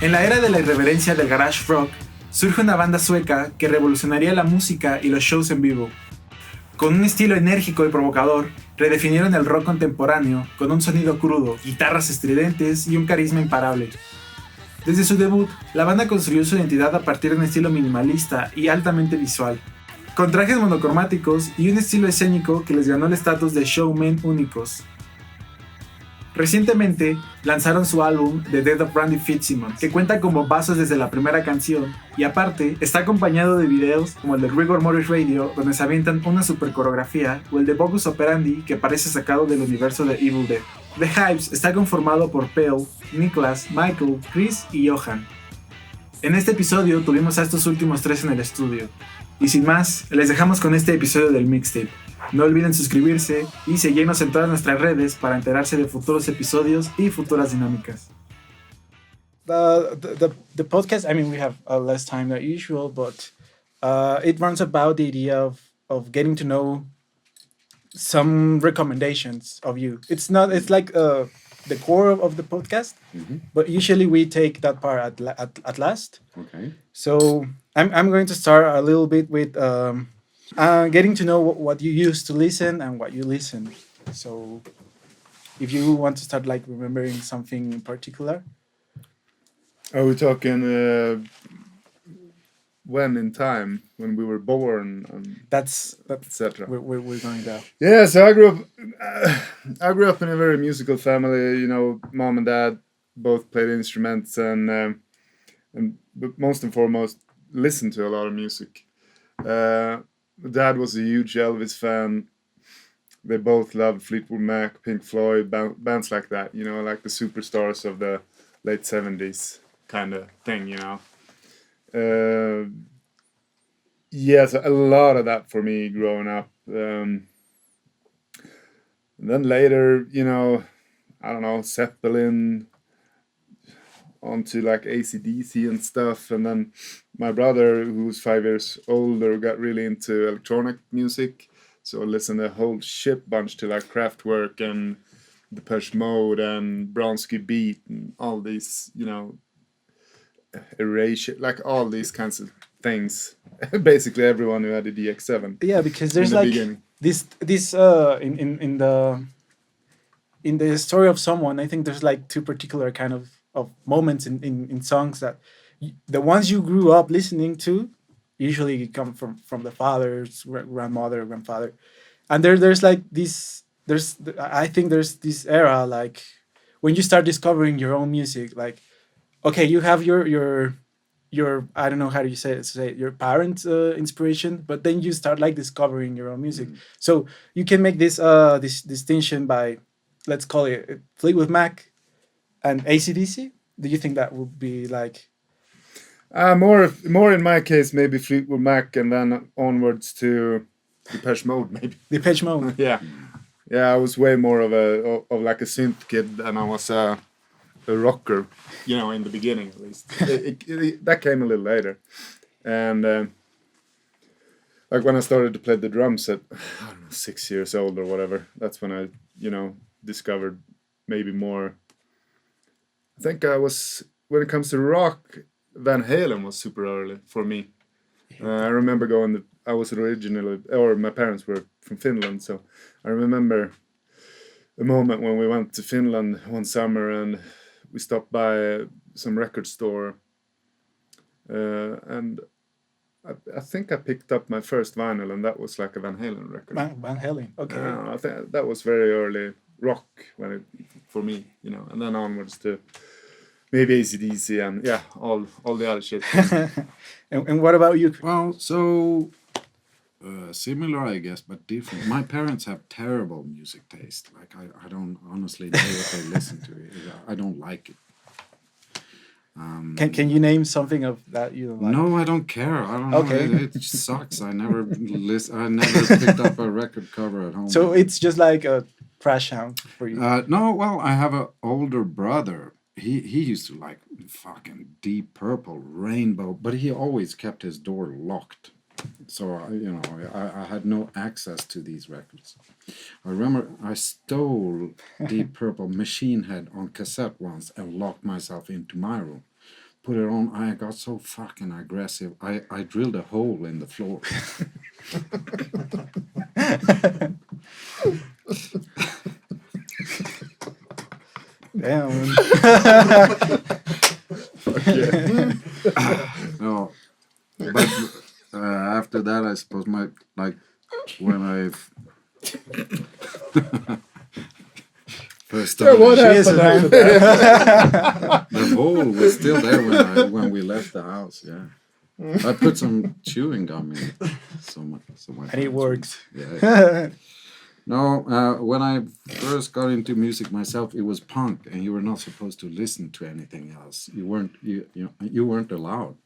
En la era de la irreverencia del garage rock, surge una banda sueca que revolucionaría la música y los shows en vivo. Con un estilo enérgico y provocador, redefinieron el rock contemporáneo con un sonido crudo, guitarras estridentes y un carisma imparable. Desde su debut, la banda construyó su identidad a partir de un estilo minimalista y altamente visual, con trajes monocromáticos y un estilo escénico que les ganó el estatus de showmen únicos. Recientemente lanzaron su álbum The Death of Randy Fitzsimmons, que cuenta con bombazos desde la primera canción y aparte está acompañado de videos como el de Rigor Mortis Radio, donde se avientan una super coreografía, o el de Bogus Operandi, que parece sacado del universo de Evil Dead. The Hives está conformado por Pale, Niklas, Michael, Chris y Johan. En este episodio tuvimos a estos últimos tres en el estudio. Y sin más, les dejamos con este episodio del mixtape. No olviden suscribirse y seguirnos en todas nuestras redes para enterarse de futuros episodios y futuras dinámicas. The podcast, I mean, we have less time than usual, but it runs about the idea of getting to know some recommendations of you. It's like the core of the podcast, but usually we take that part at last. Okay. So I'm going to start a little bit with getting to know what you used to listen and what you listen. So if you want to start like remembering something in particular. Are we talking when in time, when we were born, and That's etc.? we're going there. Yeah, so I grew up in a very musical family. You know, mom and dad both played instruments, and but most and foremost listened to a lot of music. Dad was a huge Elvis fan. They both loved Fleetwood Mac, Pink Floyd, bands like that. You know, like the superstars of the late 70s kind of thing. You know. Yes, a lot of that for me growing up. And then later, you know, I don't know, Zeppelin, onto like AC/DC and stuff. And then my brother, who was 5 years older, got really into electronic music. So I listened a whole shit bunch to like Kraftwerk and Depeche Mode and Bronski Beat and all these, you know, Erasure, like all these kinds of things. Basically everyone who had a DX7. Yeah, because there's like beginning. this in the story of someone, I think there's like two particular kind of moments in songs that the ones you grew up listening to usually come from the father's grandmother, grandfather, and there's like this I think there's this era like when you start discovering your own music, like okay, you have your I don't know how do you say it, your parents' inspiration, but then you start like discovering your own music. So you can make this distinction by, let's call it Fleetwood Mac and AC/DC. Do you think that would be like more in my case maybe Fleetwood Mac and then onwards to Depeche Mode maybe. Depeche Mode? Yeah, I was way more of like a synth kid than I was a rocker, you know, in the beginning at least. That came a little later, and like when I started to play the drums at I don't know 6 years old or whatever, that's when I, you know, discovered maybe more. I think I was, when it comes to rock, Van Halen was super early for me. I remember I was originally, or my parents were from Finland, so I remember a moment when we went to Finland one summer and we stopped by some record store, and I think I picked up my first vinyl, and that was like a Van Halen record. Van Halen, okay. I think that was very early rock for me, you know, and then onwards to maybe AC/DC and yeah, all the other shit. And what about you? Well, so similar, I guess, but different. My parents have terrible music taste. Like I don't honestly know what they listen to. I don't like it. Can you name something of that you don't like? No, I don't care. I don't Okay. know. It sucks. I never picked up a record cover at home. So it's just like a trash sound for you. No, well, I have an older brother. He used to like fucking Deep Purple, Rainbow, but he always kept his door locked. So, you know, I had no access to these records. I remember I stole Deep Purple Machine Head on cassette once and locked myself into my room. put it on, I got so fucking aggressive. I drilled a hole in the floor. Damn. No, but after that, I suppose when I first started, what Jesus, happened man. after that? the hole was still there when we left the house. Yeah, I put some chewing gum in it, so my And it friends works. Yeah. No, when I first got into music myself, it was punk, and you were not supposed to listen to anything else. You weren't allowed.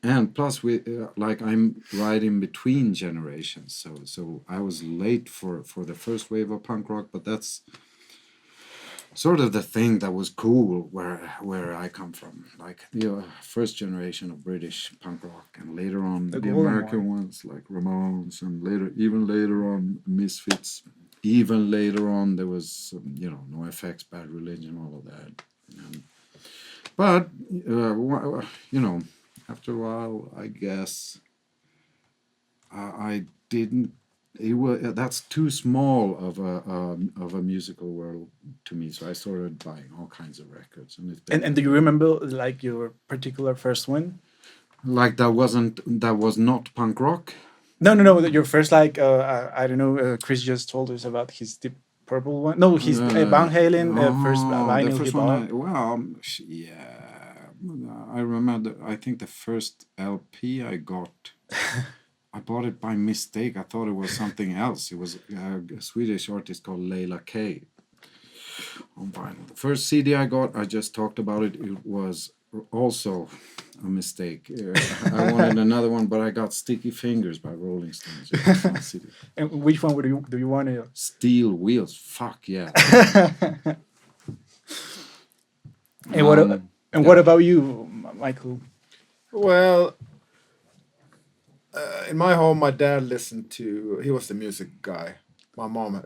And plus, I'm right in between generations, so I was late for the first wave of punk rock, but that's sort of the thing that was cool where I come from, like the first generation of British punk rock, and later on The the golden American ones like Ramones, and even later on Misfits, even later on there was NoFX, Bad Religion, all of that. But after a while, I guess I didn't. That's too small of a musical world to me. So I started buying all kinds of records, and it's been And do you remember like your particular first one? like that was not punk rock. No. Your first like I don't know. Chris just told us about his Deep Purple one. No, his Van Halen first The vinyl he first bought. I remember. I think the first LP I got, I bought it by mistake. I thought it was something else. It was a Swedish artist called Leila K. on vinyl. The first CD I got, I just talked about it. It was also a mistake. I wanted another one, but I got Sticky Fingers by Rolling Stones. And which one do you want to? Steel Wheels. Fuck yeah. And what? And what about you, Michael? Well, in my home, my dad listened to. He was the music guy. My mom,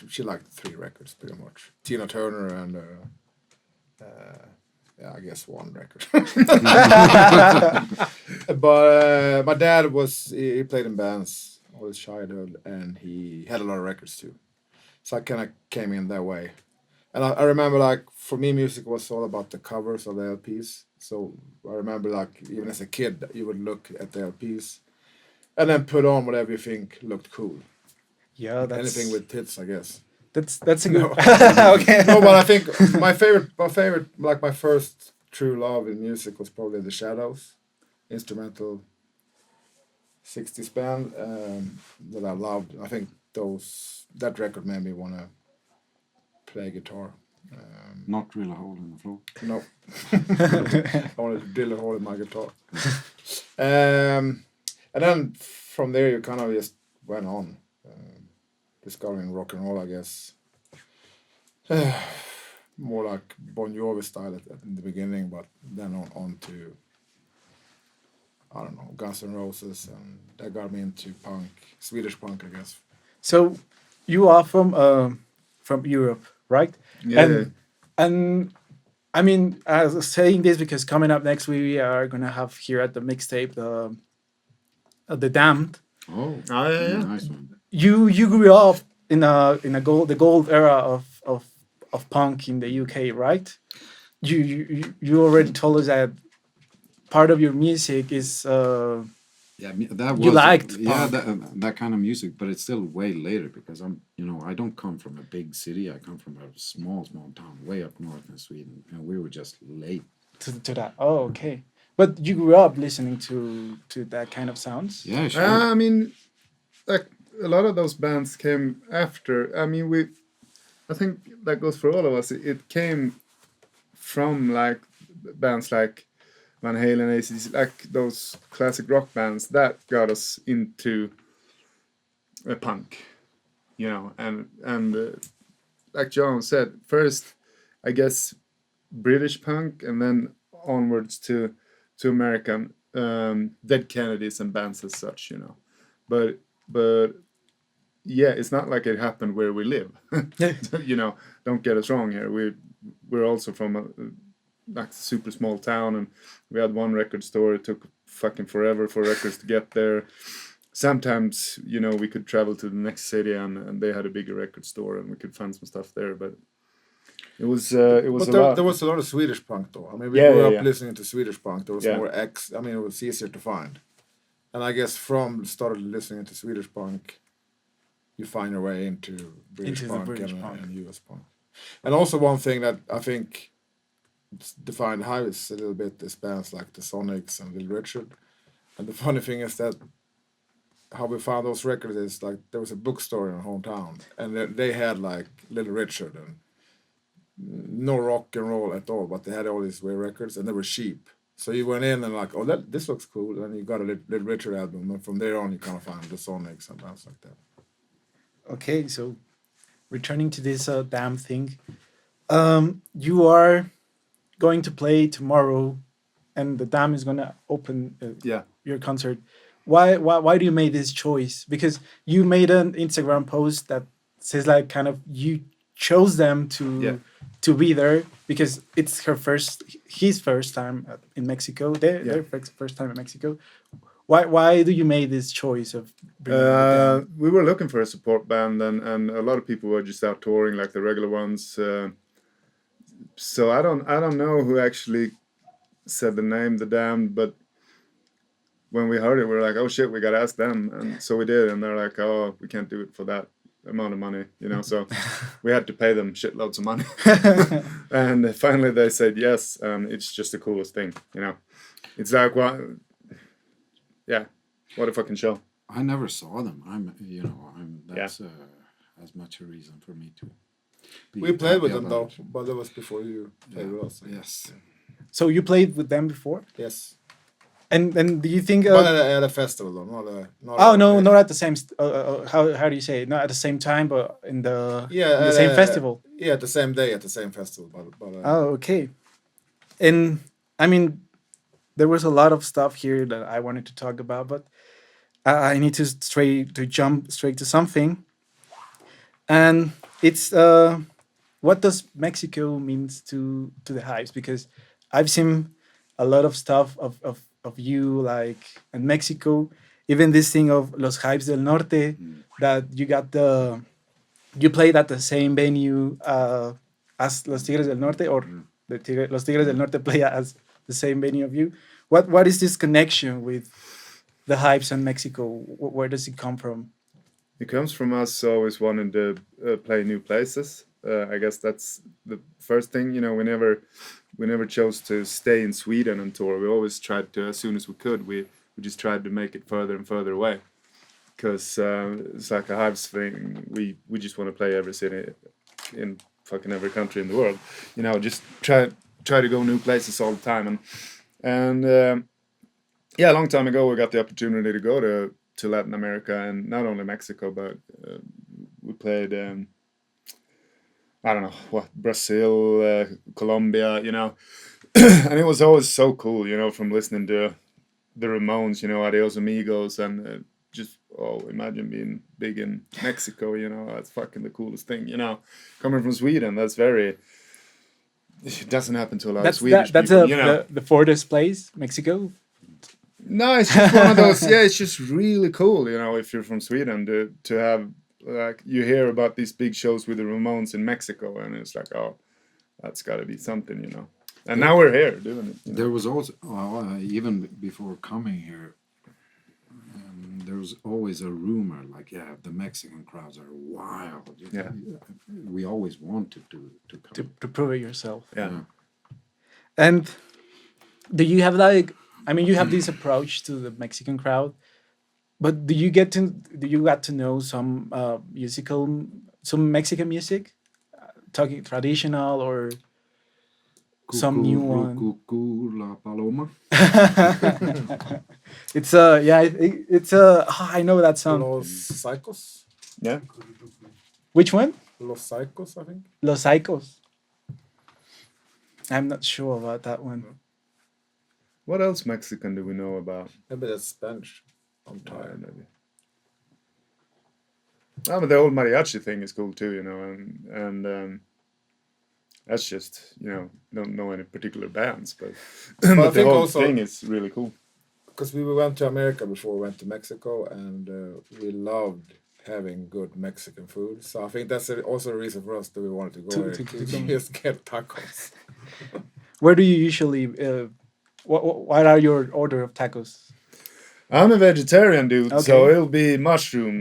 she liked 3 records pretty much. Tina Turner and yeah, I guess 1 record. But my dad he played in bands all his childhood, and he had a lot of records too. So I kind of came in that way. And I remember, like, for me, music was all about the covers of the LPs. So I remember, like, even as a kid, you would look at the LPs and then put on whatever you think looked cool. Yeah, that's Anything with tits, I guess. that's a good. No. Okay. No, but I think my favorite, like my first true love in music was probably The Shadows, instrumental 60s band that I loved. I think that record made me want to play guitar. Not drill a hole in the floor. No, I wanted to drill a hole in my guitar. And then from there, you kind of just went on, discovering rock and roll, I guess. More like Bon Jovi style in the beginning, but then on to, I don't know, Guns N' Roses, and that got me into punk, Swedish punk, I guess. So, you are from Europe, right? Yeah. And I mean, I was saying this because coming up next we are gonna have here at the mixtape the Damned. Oh, yeah. nice one. You grew up in the gold era of punk in the UK, right? You already told us that part of your music is Yeah, that was you liked yeah punk. that kind of music, but it's still way later because I don't come from a big city. I come from a small town way up north in Sweden, and we were just late. To that. Oh, okay. But you grew up listening to that kind of sounds. Yeah, sure. I mean, like a lot of those bands came after. I mean, I think that goes for all of us. It came from like bands like Van Halen, AC/DC, like those classic rock bands that got us into punk, and like John said, first, I guess British punk, and then onwards to American, Dead Kennedys and bands as such, but yeah, it's not like it happened where we live. Don't get us wrong here. We're also from like a super small town, and we had one record store. It took fucking forever for records to get there. Sometimes, you know, we could travel to the next city, and they had a bigger record store, and we could find some stuff there. But it was But a lot. there was a lot of Swedish punk though. I mean, we Yeah, grew yeah, up yeah. listening to Swedish punk. There was Yeah. more X. I mean, it was easier to find. And I guess from started listening to Swedish punk, you find your way into British Into the punk British and, punk. and US punk. And also one thing that I think defined Hives a little bit is bands like the Sonics and Little Richard. And the funny thing is that how we found those records is like there was a bookstore in our hometown, and they had like Little Richard and no rock and roll at all, but they had all these weird records and they were cheap. So you went in and like, oh, this looks cool, and you got a Little Richard album, and from there on you kind of find the Sonics and bands like that. Okay, so returning to this damn thing, you are going to play tomorrow, and the Dam is gonna open Yeah. your concert. Why do you make this choice? Because you made an Instagram post that says like kind of you chose them Yeah. to be there because it's his first time in Mexico. Their first time in Mexico. Why do you make this choice of bringing the Dam? We were looking for a support band, and a lot of people were just out touring like the regular ones. So I don't know who actually said the name The Damned, but when we heard it, we were like, oh shit, we gotta ask them, and so we did, and they're like, oh, we can't do it for that amount of money, you know. So we had to pay them shitloads of money, and finally they said yes, and it's just the coolest thing, you know. It's like what, yeah, what a fucking show. I never saw them. That's as much a reason for me to. We played with happy them though, about it. but that was before you played with us. Yes. So you played with them before, Yes. and do you think? But at a festival though, not Oh no, not at the same. How do you say it? Not at the same time, but in the same festival. Yeah, the same day at the same festival. But Oh, okay. And I mean, there was a lot of stuff here that I wanted to talk about, but I need to jump straight to something, and it's what does Mexico means to the Hives? Because I've seen a lot of stuff of you like in Mexico, even this thing of Los Hives del Norte that you played at the same venue as Los Tigres del Norte, or Los Tigres del Norte play as the same venue of you. What is this connection with the Hives and Mexico? Where does it come from? It comes from us always wanting to play new places. I guess that's the first thing. You know, we never chose to stay in Sweden and tour. We always tried to, as soon as we could, we just tried to make it further and further away. Because it's like a Hives thing. We just want to play every city in fucking every country in the world. You know, just try to go new places all the time. And yeah, a long time ago we got the opportunity to go to Latin America, and not only Mexico, but we played I don't know what, Brazil, Colombia, you know. And it was always so cool, you know, from listening to the Ramones, you know, Adios Amigos, and just imagine being big in Mexico, you know. That's fucking the coolest thing, you know. Coming from Sweden, that's very, it doesn't happen to a lot of Swedish people, you know. The furthest place, Mexico. No, it's just one of those. Yeah, it's just really cool, you know, if you're from Sweden to have, like, you hear about these big shows with the Ramones in Mexico, and it's like, oh, that's got to be something, you know. And now we're here doing it. You know? There was also even before coming here, there was always a rumor like, yeah, the Mexican crowds are wild. Yeah. We always wanted to come. To prove it yourself. Yeah. And do you have like, I mean, you have this approach to the Mexican crowd, but do you get to know some some Mexican music, talking traditional or some new one? Cucú, la paloma. It's I know that song. Los Psychos. Yeah. Which one? Los Psychos, I think. Los Psychos. I'm not sure about that one. What else Mexican do we know about? Maybe that's Spanish. I'm tired. Maybe. Oh, but the old mariachi thing is cool too, you know, That's just, don't know any particular bands, but But I but the think whole also thing is really cool. because we went to America before we went to Mexico, and we loved having good Mexican food. So I think that's also a reason for us that we wanted to go To- there to- to to go. just get tacos. Where do you usually? What are your order of tacos? I'm a vegetarian dude, so Okay. it'll be mushroom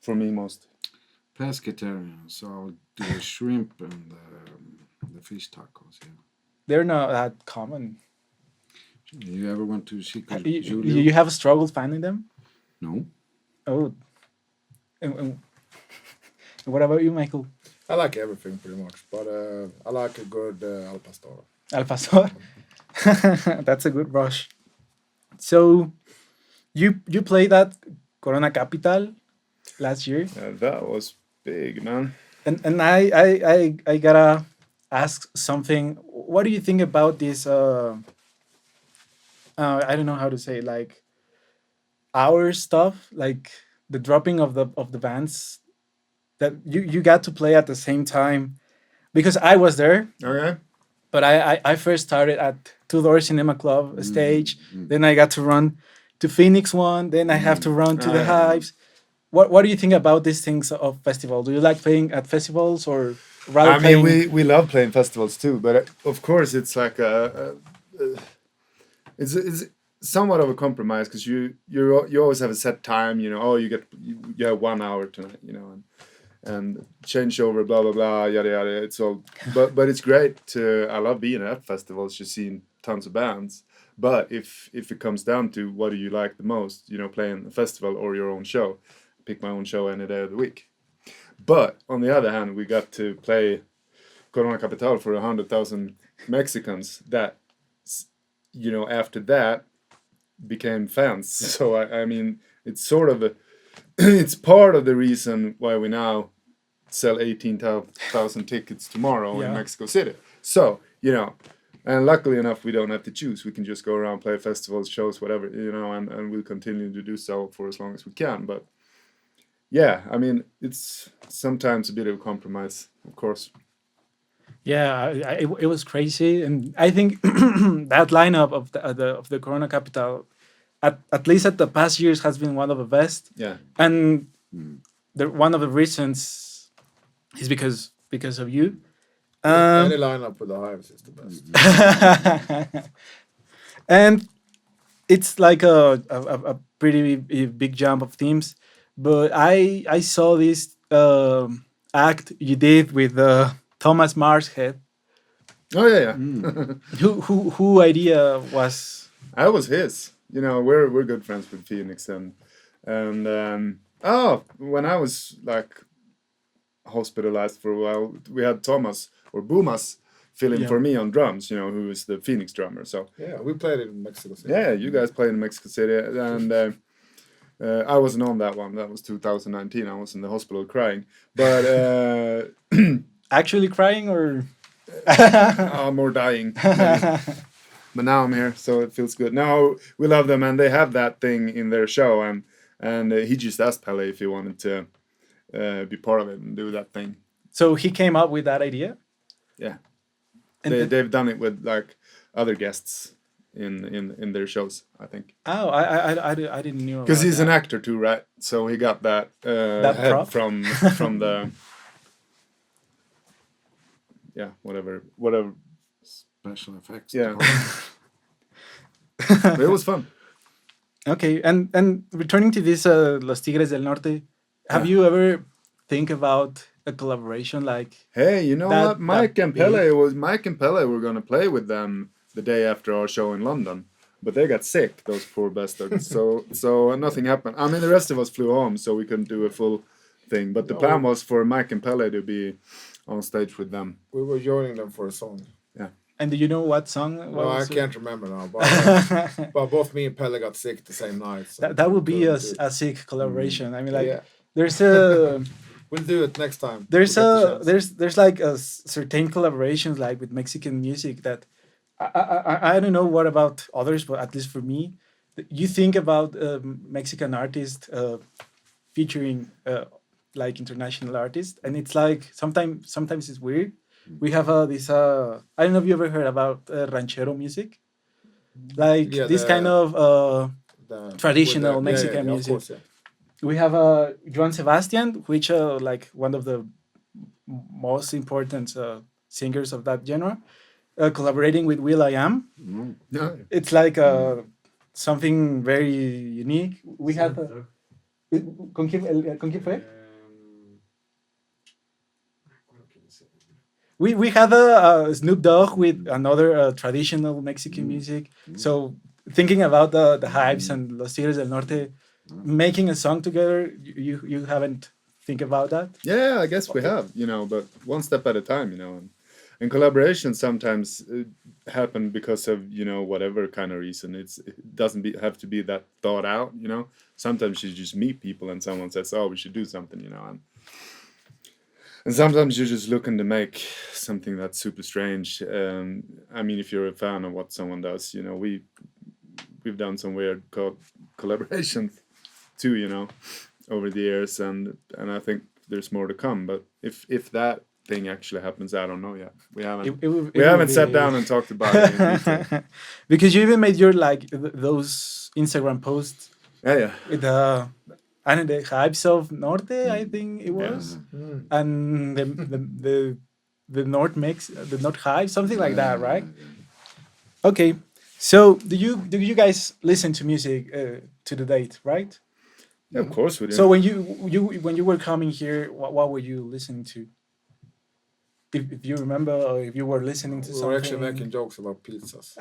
for me most. Pescatarian, so I'll do the shrimp and the fish tacos. Yeah. They're not that common. You ever went to Chico You, Julio? you have struggled finding them? No. Oh, and what about you, Michael? I like everything pretty much, but I like a good al pastor. Al Pastor. That's a good brush. So you played at Corona Capital last year, That was big, man. and I gotta ask something. What do you think about this? I don't know how to say it, like our stuff, like the dropping of the bands that you got to play at the same time, because I was there, Okay. but I first started at Two Door Cinema Club stage. Then I got to run to Phoenix one. Then I have to run to the Ah. Hives. What do you think about these things of festival? Do you like playing at festivals or rather I playing? mean, we love playing festivals too, but of course it's like it's somewhat of a compromise because you always have a set time. Oh, you have 1 hour tonight. And change over, blah blah blah, yada yada. It's all, but it's great. I love being at festivals, just seeing tons of bands. But if it comes down to what do you like the most, playing a festival or your own show, pick my own show any day of the week. But on the other hand, we got to play Corona Capital for 100,000 Mexicans that, after that became fans. So I mean, it's sort of it's part of the reason why we now sell 18,000 tickets tomorrow in Yeah. Mexico City. So, and luckily enough, we don't have to choose. We can just go around, play festivals, shows, whatever, and we'll continue to do so for as long as we can. But yeah, I mean, it's sometimes a bit of a compromise, of course. Yeah, it was crazy, and I think that lineup of the Corona Capital, at least at the past years, has been one of the best. Yeah. And one of the reasons is because of you. Any lineup with the Hives is the best. And it's like a pretty big jump of themes, but I saw this act you did with Thomas Marshead. Oh, yeah, yeah. Who idea was? That was his. We're good friends with Phoenix and when I was like hospitalized for a while, we had Thomas or Boomas filling Yeah. for me on drums. Who is the Phoenix drummer. So Yeah, we played it in Mexico City. yeah, you guys played in Mexico City, and I wasn't on that one. That was 2019. I was in the hospital crying, but Actually crying or I'm more dying. Maybe. But now I'm here, so it feels good. Now we love them, and they have that thing in their show, and he just asked Pele if he wanted to be part of it and do that thing. so he came up with that idea. Yeah, And they've done it with like other guests in their shows, I think. oh, I didn't know Because about he's an that. actor too, right? So he got that, That head prop? from the whatever. Special effects. Yeah. department. But it was fun. Okay, and returning to this Los Tigres del Norte, have Yeah. you ever think about a collaboration like? Hey, you know That- what? Mike that and Pele were gonna play with them the day after our show in London, but they got sick. Those poor bastards. so nothing happened. I mean, the rest of us flew home, so we couldn't do a full thing. But the plan was for Mike and Pele to be on stage with them. We were joining them for a song. And do you know what song? What Well, I was it? can't remember now, but both me and Pelle got sick the same night. So That would be a, couldn't do it. a sick collaboration. I mean, like Yeah. there's a We'll do it next time. there's We'll get the a chance. there's like a certain collaborations like with Mexican music that I don't know what about others, but at least for me, you think about Mexican artists featuring like international artists, and it's like sometimes it's weird We have this. I don't know if you ever heard about ranchero music, like Yeah, this kind of traditional Mexican of music. course, yeah. We have Joan Sebastian, which like one of the most important singers of that genre, collaborating with Will I Am. Mm. Yeah. It's like something very unique. We have. ¿Con quién fue? We had a Snoop Dogg with another traditional Mexican music. So thinking about the Hives and Los Tigres del Norte making a song together, you haven't think about that? Yeah, I guess we have, but one step at a time, and collaborations sometimes happen because of, whatever kind of reason. It doesn't have to be that thought out, Sometimes you just meet people and someone says, "Oh, we should do something," and sometimes you're just looking to make something that's super strange. I mean, if you're a fan of what someone does, we've done some weird collaborations too, over the years, and I think there's more to come. But if that thing actually happens, I don't know yet. We haven't we haven't sat down and talked about it in detail. Because you even made your like those Instagram posts Yeah. with the and the Hives of Norte, I think it was, and the North mix, the North Hive, something like that, right? Okay, so do you guys listen to music to the date, right? Yeah, of course we do. So when you were coming here, what were you listening to? If you remember, or if you were listening to We something. were actually making jokes about pizzas.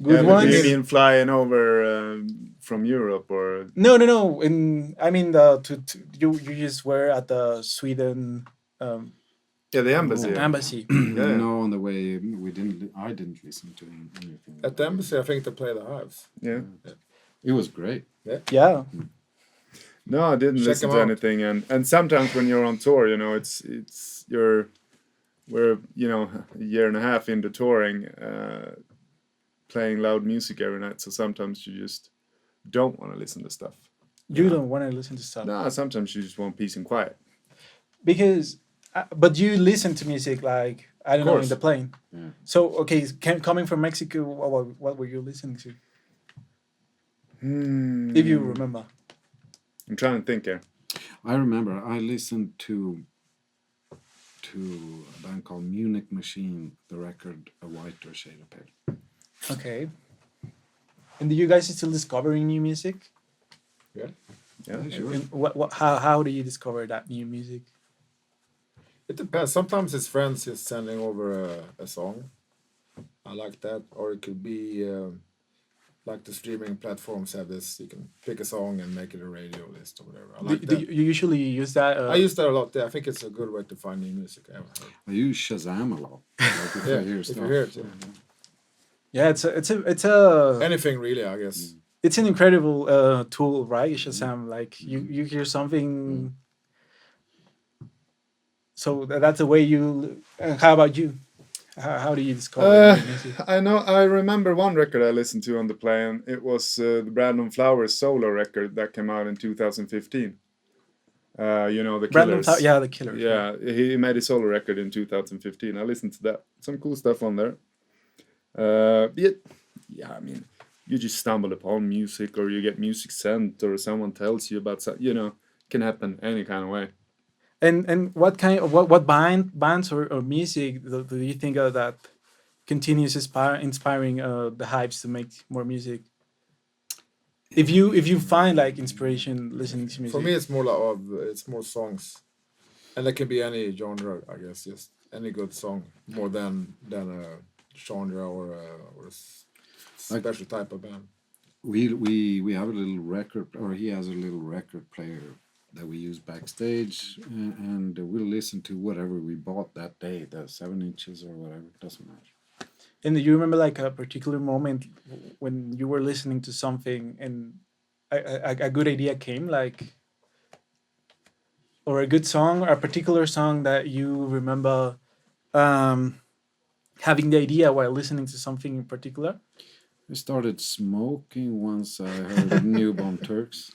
Good but ones. you mean flying over from Europe or? No. I mean, you just were at the Sweden Yeah, the embassy. embassy. Yeah. No, on the way I didn't listen to anything. At the embassy, I think they play the Hives. Yeah. It was great. Yeah. No, I didn't Check listen them to out. anything, and sometimes when you're on tour, we're a year and a half into touring, playing loud music every night. So sometimes you just don't want to listen to stuff. You don't want to listen to stuff. No, sometimes you just want peace and quiet. Because, but you listen to music like, I don't know, in course. the plane. Yeah. So, okay, coming from Mexico, what were you listening to? If you remember. I'm trying to think here. I remember I listened to a band called Munich Machine, the record A Whiter Shade of Pale. Okay. And do you guys still discovering new music? Yeah. Yeah, Sure. And how do you discover that new music? It depends. Sometimes it's friends just sending over a song. I like that. Or it could be like the streaming platforms have this. You can pick a song and make it a radio list or whatever. I like Do that. you usually use that? I use that a lot. Yeah, I think it's a good way to find new music. I haven't heard. I use Shazam a lot. Like if Yeah, I hear if you stuff. hear it, yeah. Yeah, it's Anything really, I guess. it's an incredible tool, right? Shazam. Like you hear something. So that's the way you. How about you? How do you discover new music? I remember one record I listened to on the plane. It was the Brandon Flowers solo record that came out in 2015. The Brandon Killers. yeah, the Killers. Yeah, he made a solo record in 2015. I listened to that. Some cool stuff on there. I mean, you just stumble upon music, or you get music sent, or someone tells you about something. Can happen any kind of way. And what kind of what bands or music do you think that continues inspiring the Hives to make more music? If you find like inspiration listening to music. For me, it's more it's more songs, and it can be any genre, I guess. Just any good song, more than a genre or a special type of band. We have a little record, or he has a little record player that we use backstage, and we'll listen to whatever we bought that day, the 7 inches or whatever, doesn't matter. And do you remember like a particular moment when you were listening to something and a good idea came, like, or a good song, or a particular song that you remember having the idea while listening to something in particular? I started smoking once I heard Newborn Turks.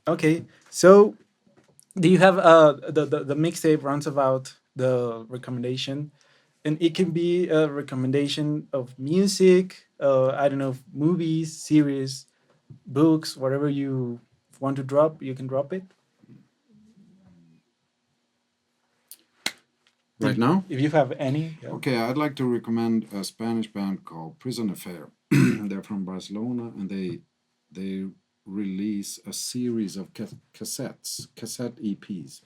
Okay, so do you have the mixtape runs about the recommendation, and it can be a recommendation of music, I don't know, movies, series, books, whatever you want to drop, you can drop it. Right now? If you have any. Yeah. Okay, I'd like to recommend a Spanish band called Prison Affair. They're from Barcelona, and they release a series of cassette EPs.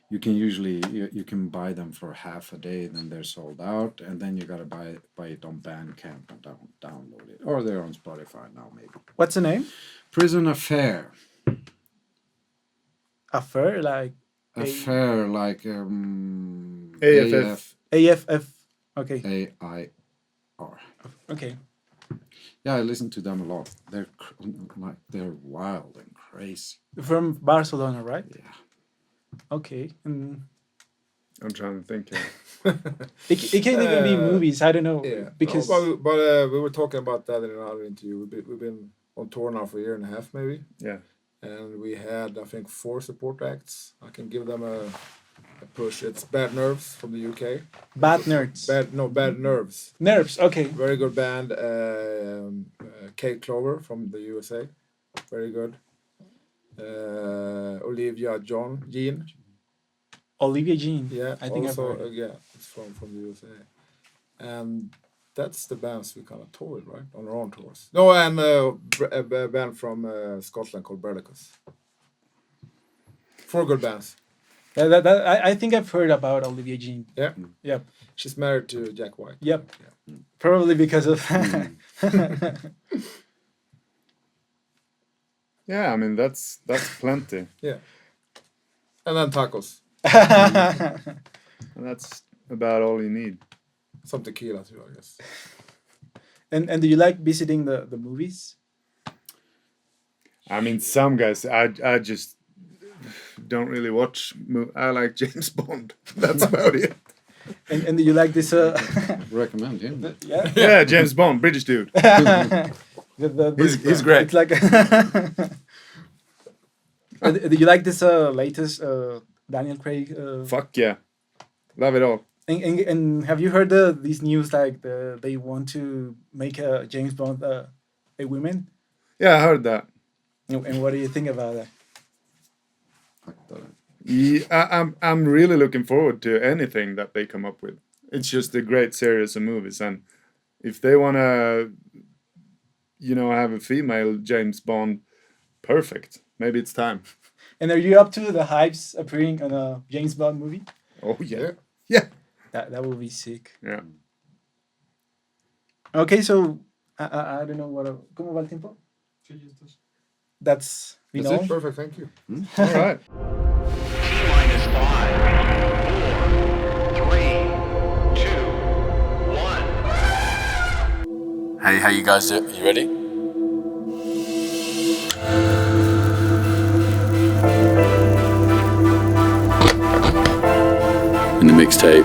You can usually you can buy them for half a day, then they're sold out, and then you gotta buy it on Bandcamp and download it, or they're on Spotify now maybe. What's the name? Prison Affair. Affair, like Affair, like AFF. AFF. Okay. AIR. Okay. Yeah, I listen to them a lot. They're wild and crazy. From Barcelona, right? Yeah. Okay. And I'm trying to think. it can even be movies. I don't know. Yeah, Because no, but we were talking about that in another interview. We've been on tour now for a year and a half, maybe, Yeah. and we had, I think, 4 support acts. I can give them a push. It's Bad Nerves from the UK. Bad Nerds. Bad Nerves. Nerves. Okay. Very good band. Kate Clover from the USA. Very good. Olivia Jean. Olivia Jean. Yeah, I think also, I've heard. yeah, it's from the USA. And that's the bands we kind of toured, right? On our own tours. No, and a band from Scotland called Berlicus. 4 good bands. I think I've heard about Olivia Jean. Yeah. Yep. She's married to Jack White. Yep. Probably because of. Yeah, I mean that's plenty. Yeah. And then tacos. And that's about all you need. Some tequila too, I guess. And do you like visiting the movies? I mean, some guys, I just don't really watch. I like James Bond. That's about it. And do you like this? Recommend him. Yeah. Yeah, James Bond, British dude. He's great. It's like. Do you like this latest Daniel Craig? Fuck yeah, love it all. And have you heard these news like they want to make a James Bond a woman? Yeah, I heard that. And what do you think about that? Yeah, I'm really looking forward to anything that they come up with. It's just a great series of movies, and if they wanna, have a female James Bond, perfect. Maybe it's time. And are you up to the Hives appearing on a James Bond movie? Oh yeah, yeah, That would be sick. yeah. Okay, so I don't know what. ¿Cómo va el tiempo? That's That's know. it. Perfect, thank you. All right. T-minus 5, 4, 3, 2, 1. Hey, how you guys do? You ready? In the mixtape.